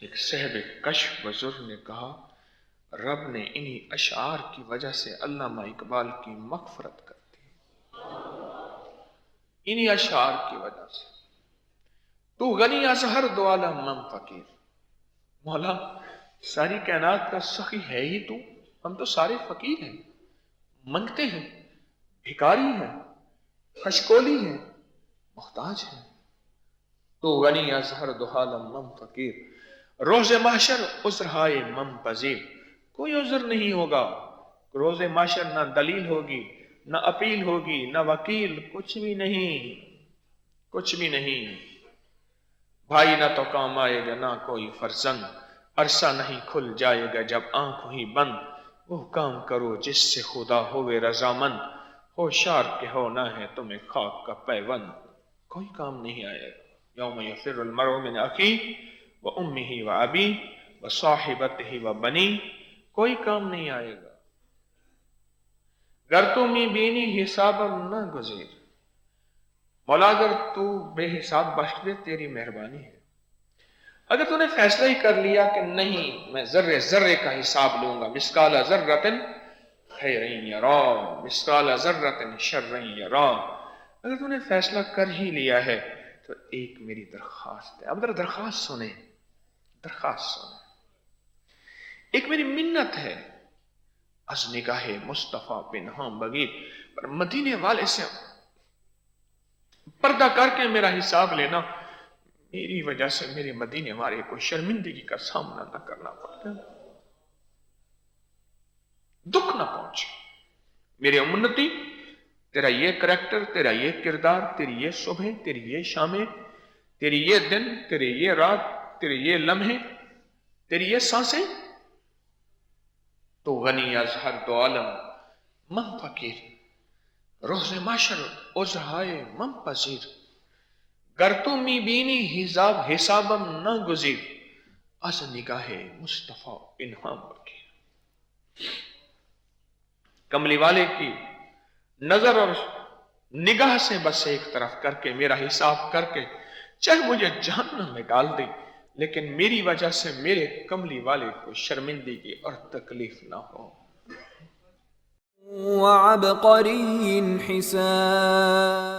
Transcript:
ایک صاحب کشف بزرگ نے کہا رب نے انہی اشعار کی وجہ سے علامہ اقبال کی مغفرت کر دی، انہی اشعار کی وجہ سے۔ تو غنی از ہر دو عالم من فقیر، مولا ساری کائنات کا سخی ہے ہی تو، ہم تو سارے فقیر ہیں، منگتے ہیں، بھکاری ہیں، خشکولی ہیں، محتاج ہیں۔ تو غنی از ہر دو عالم من فقیر، روز محشر عذرہائے من پذیر، کوئی عذر نہیں ہوگا روز محشر، نہ دلیل ہوگی، نہ اپیل ہوگی، نہ وکیل، کچھ بھی نہیں، کچھ بھی نہیں۔ بھائی نہ تو کام آئے گا نہ کوئی فرزند، عرصہ نہیں کھل جائے گا جب آنکھ ہی بند، وہ کام کرو جس سے خدا ہوئے رضامند، ہوشیار کہ ہونا ہے تمہیں خاک کا پیوند، کوئی کام نہیں آئے گا۔ یوم یفر المرء من اخیہ وامہ وابیہ وصاحبتہ وبنیہ، کوئی کام نہیں آئے گا۔ گر تو می بینی حسابم نہ گزیر، مولا اگر تو بے حساب بخش دے تیری مہربانی ہے۔ اگر تو نے فیصلہ ہی کر لیا کہ نہیں میں ذرے ذرے کا حساب لوں گا، مثقال ذرۃ خیر یرا مثقال ذرۃ شر یرا، اگر تو نے فیصلہ کر ہی لیا ہے تو ایک میری درخواست ہے۔ اب ذرا درخواست سنیں، درخواست سنیں، ایک میری منت ہے، از نگاہ مصطفیٰ پنہاں بغیر، پر مدینے والے سے پردہ کر کے میرا حساب لینا، میری وجہ سے میرے مدینے والے کو شرمندگی کا سامنا نہ کرنا پڑتا، دکھ نہ پہنچے۔ میرے امتی تیرا یہ کریکٹر، تیرا یہ کردار، تیری یہ صبح، تیری یہ شامیں، تیری یہ دن، تیری یہ رات، تیرے یہ لمحے، تیری یہ سانسیں، تو غنی از ہر دو عالم من فقیر، روز محشر عذرہائے من پذیر، گر تو می بینی حسابم نہ گزیر، از نگاہ مصطفیٰ پنہاں بغیر۔ کملی والے کی نظر اور نگاہ سے بس ایک طرف کر کے میرا حساب کر کے چاہے مجھے جہنم میں ڈال دے، لیکن میری وجہ سے میرے کملی والے کو شرمندگی اور تکلیف نہ ہو۔ وعبقری حساب